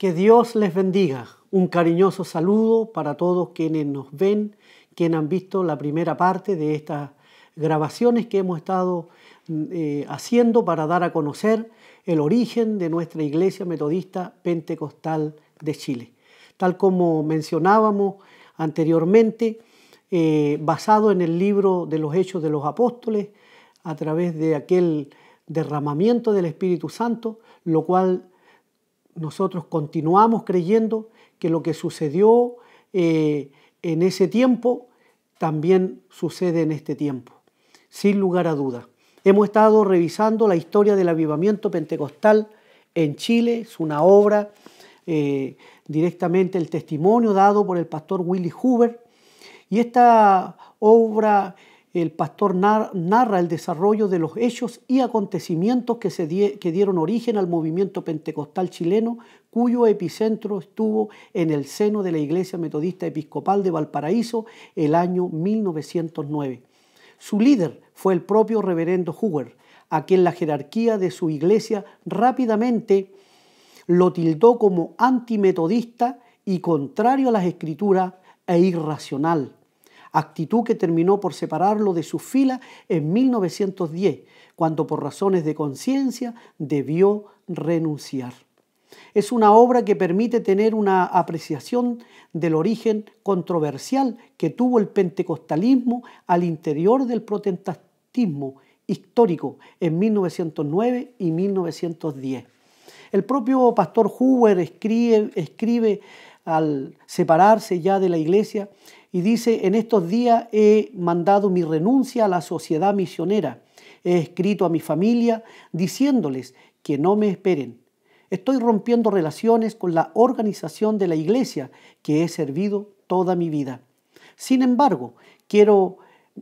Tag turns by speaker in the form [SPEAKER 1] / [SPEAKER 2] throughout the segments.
[SPEAKER 1] Que Dios les bendiga. Un cariñoso saludo para todos quienes nos ven, quienes han visto la primera parte de estas grabaciones que hemos estado haciendo para dar a conocer el origen de nuestra Iglesia Metodista Pentecostal de Chile. Tal como mencionábamos anteriormente, basado en el libro de los Hechos de los Apóstoles, a través de aquel derramamiento del Espíritu Santo, lo cual nosotros continuamos creyendo que lo que sucedió en ese tiempo también sucede en este tiempo, sin lugar a dudas. Hemos estado revisando la historia del avivamiento pentecostal en Chile. Es una obra, directamente el testimonio dado por el pastor Willy Huber. Y esta obra, el pastor narra el desarrollo de los hechos y acontecimientos que dieron origen al movimiento pentecostal chileno, cuyo epicentro estuvo en el seno de la Iglesia Metodista Episcopal de Valparaíso el año 1909. Su líder fue el propio reverendo Huber, a quien la jerarquía de su iglesia rápidamente lo tildó como antimetodista y contrario a las escrituras e irracional, actitud que terminó por separarlo de sus filas en 1910, cuando por razones de conciencia debió renunciar. Es una obra que permite tener una apreciación del origen controversial que tuvo el pentecostalismo al interior del protestantismo histórico en 1909 y 1910. El propio pastor Huber escribe al separarse ya de la iglesia y dice: en estos días he mandado mi renuncia a la sociedad misionera. He escrito a mi familia diciéndoles que no me esperen. Estoy rompiendo relaciones con la organización de la iglesia que he servido toda mi vida. Sin embargo, quiero,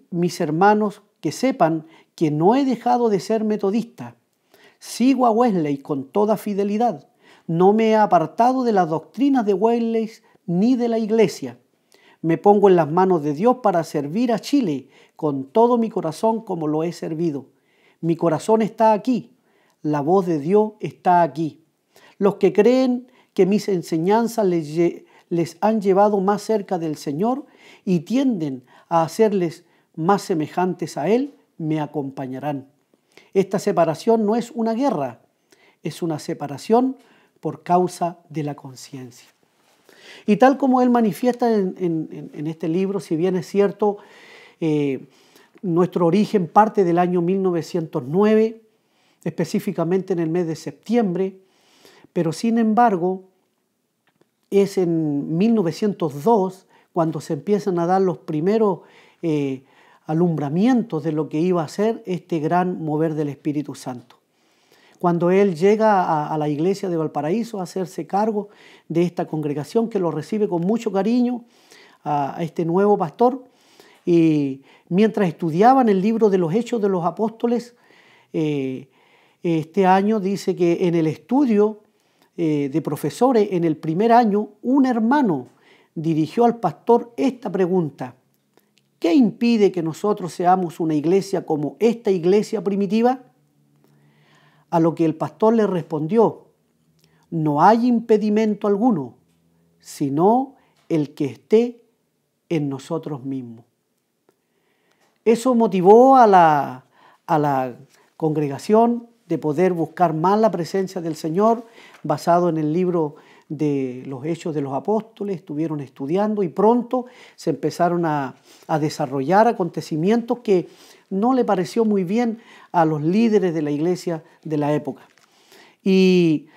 [SPEAKER 1] mis hermanos, que sepan que no he dejado de ser metodista. Sigo a Wesley con toda fidelidad. No me he apartado de las doctrinas de Wesley ni de la iglesia. Me pongo en las manos de Dios para servir a Chile con todo mi corazón como lo he servido. Mi corazón está aquí. La voz de Dios está aquí. Los que creen que mis enseñanzas les han llevado más cerca del Señor y tienden a hacerles más semejantes a Él, me acompañarán. Esta separación no es una guerra, es una separación por causa de la conciencia. Y tal como él manifiesta en este libro, si bien es cierto, nuestro origen parte del año 1909, específicamente en el mes de septiembre, pero sin embargo es en 1902 cuando se empiezan a dar los primeros alumbramientos de lo que iba a ser este gran mover del Espíritu Santo. Cuando él llega a la iglesia de Valparaíso a hacerse cargo de esta congregación que lo recibe con mucho cariño a este nuevo pastor, y mientras estudiaban el libro de los Hechos de los Apóstoles, este año dice que en el estudio de profesores en el primer año, un hermano dirigió al pastor esta pregunta: ¿qué impide que nosotros seamos una iglesia como esta iglesia primitiva? A lo que el pastor le respondió: no hay impedimento alguno, sino el que esté en nosotros mismos. Eso motivó a la congregación de poder buscar más la presencia del Señor, basado en el libro de los Hechos de los Apóstoles. Estuvieron estudiando y pronto se empezaron a desarrollar acontecimientos que no le pareció muy bien a los líderes de la iglesia de la época. Y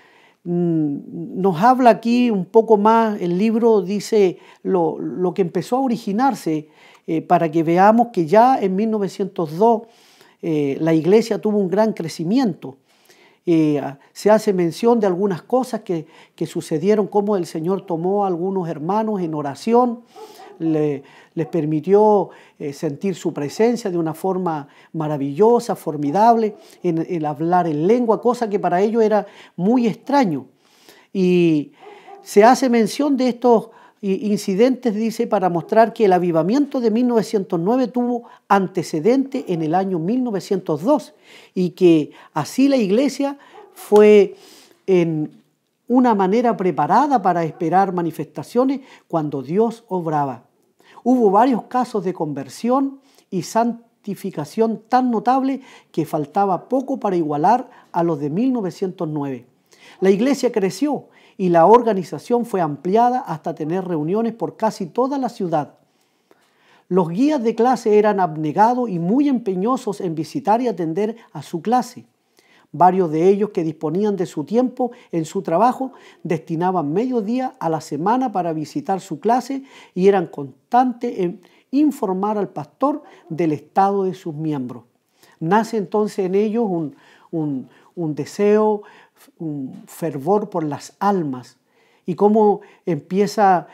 [SPEAKER 1] nos habla aquí un poco más, el libro dice lo que empezó a originarse, para que veamos que ya en 1902 la iglesia tuvo un gran crecimiento. Se hace mención de algunas cosas que sucedieron, como el Señor tomó a algunos hermanos en oración, les permitió sentir su presencia de una forma maravillosa, formidable, en hablar en lengua, cosa que para ellos era muy extraño. Y se hace mención de estos incidentes, dice, para mostrar que el avivamiento de 1909 tuvo antecedente en el año 1902 y que así la iglesia fue en una manera preparada para esperar manifestaciones cuando Dios obraba. Hubo varios casos de conversión y santificación tan notable que faltaba poco para igualar a los de 1909. La iglesia creció y la organización fue ampliada hasta tener reuniones por casi toda la ciudad. Los guías de clase eran abnegados y muy empeñosos en visitar y atender a su clase. Varios de ellos, que disponían de su tiempo en su trabajo, destinaban medio día a la semana para visitar su clase y eran constantes en informar al pastor del estado de sus miembros. Nace entonces en ellos un deseo, un fervor por las almas y cómo empieza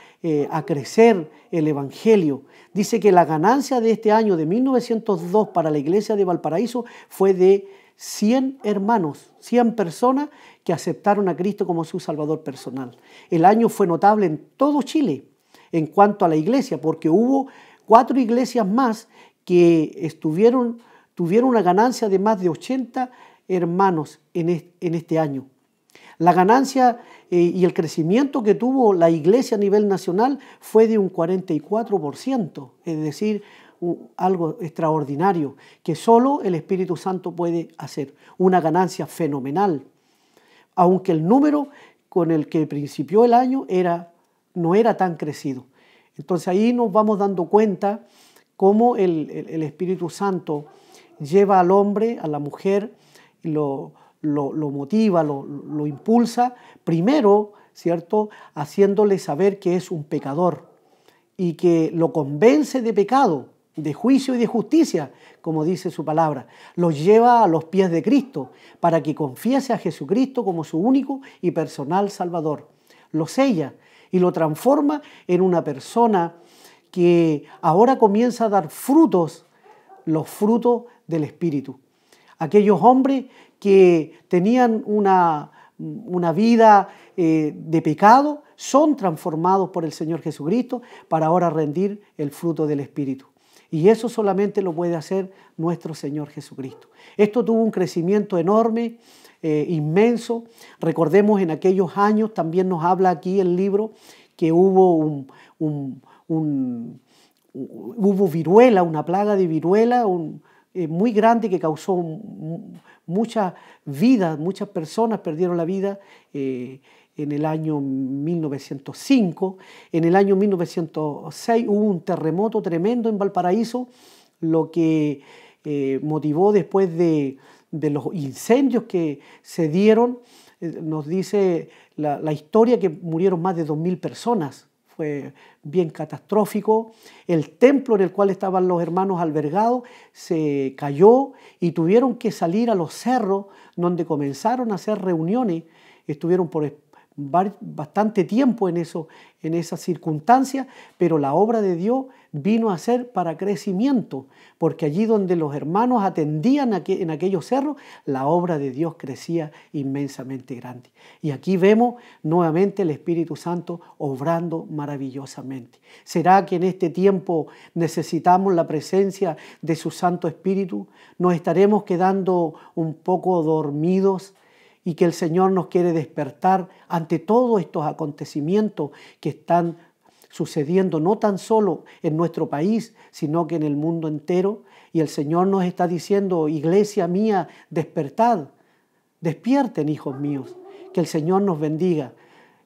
[SPEAKER 1] a crecer el Evangelio. Dice que la ganancia de este año de 1902 para la iglesia de Valparaíso fue de 100 hermanos, 100 personas que aceptaron a Cristo como su Salvador personal. El año fue notable en todo Chile en cuanto a la iglesia, porque hubo 4 iglesias más que tuvieron una ganancia de más de 80 hermanos en este año. La ganancia y el crecimiento que tuvo la iglesia a nivel nacional fue de un 44%, es decir, algo extraordinario que solo el Espíritu Santo puede hacer, una ganancia fenomenal, aunque el número con el que principió el año no era tan crecido. Entonces ahí nos vamos dando cuenta cómo el Espíritu Santo lleva al hombre, a la mujer, lo motiva, lo impulsa, primero, ¿cierto?, haciéndole saber que es un pecador y que lo convence de pecado, de juicio y de justicia, como dice su palabra. Lo lleva a los pies de Cristo para que confiese a Jesucristo como su único y personal Salvador. Lo sella y lo transforma en una persona que ahora comienza a dar frutos, los frutos del Espíritu. Aquellos hombres que tenían una vida de pecado son transformados por el Señor Jesucristo para ahora rendir el fruto del Espíritu. Y eso solamente lo puede hacer nuestro Señor Jesucristo. Esto tuvo un crecimiento enorme, inmenso. Recordemos en aquellos años, también nos habla aquí el libro, que hubo hubo viruela, una plaga de viruela muy grande que causó muchas vidas, muchas personas perdieron la vida en el año 1905. En el año 1906 hubo un terremoto tremendo en Valparaíso, lo que motivó después de los incendios que se dieron, nos dice la historia que murieron más de 2.000 personas. Fue bien catastrófico. El templo en el cual estaban los hermanos albergados se cayó y tuvieron que salir a los cerros donde comenzaron a hacer reuniones. Estuvieron por bastante tiempo en esas circunstancias, pero la obra de Dios vino a ser para crecimiento, porque allí donde los hermanos atendían en aquellos cerros, la obra de Dios crecía inmensamente grande. Y aquí vemos nuevamente el Espíritu Santo obrando maravillosamente. ¿Será que en este tiempo necesitamos la presencia de su Santo Espíritu? ¿Nos estaremos quedando un poco dormidos? Y que el Señor nos quiere despertar ante todos estos acontecimientos que están sucediendo no tan solo en nuestro país, sino que en el mundo entero. Y el Señor nos está diciendo: iglesia mía, despertad, despierten, hijos míos. Que el Señor nos bendiga,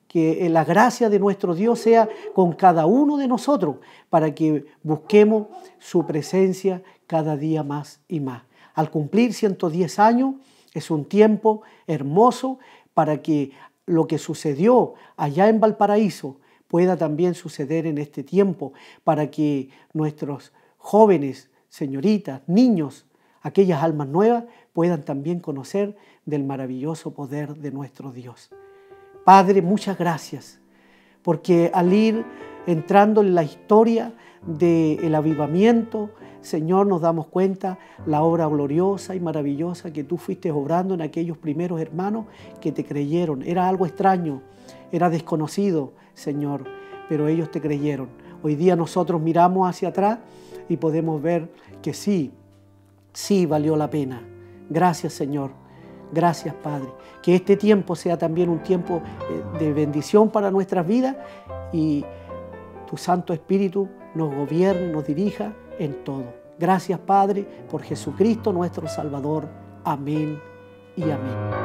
[SPEAKER 1] que la gracia de nuestro Dios sea con cada uno de nosotros para que busquemos su presencia cada día más y más. Al cumplir 110 años, es un tiempo hermoso para que lo que sucedió allá en Valparaíso pueda también suceder en este tiempo, para que nuestros jóvenes, señoritas, niños, aquellas almas nuevas, puedan también conocer del maravilloso poder de nuestro Dios. Padre, muchas gracias, porque al ir entrando en la historia del avivamiento, Señor, nos damos cuenta la obra gloriosa y maravillosa que tú fuiste obrando en aquellos primeros hermanos que te creyeron. Era algo extraño, era desconocido, Señor, pero ellos te creyeron. Hoy día nosotros miramos hacia atrás y podemos ver que sí valió la pena. Gracias, Señor. Gracias, Padre. Que este tiempo sea también un tiempo de bendición para nuestras vidas y tu Santo Espíritu nos gobierne, nos dirija en todo. Gracias, Padre, por Jesucristo nuestro Salvador. Amén y amén.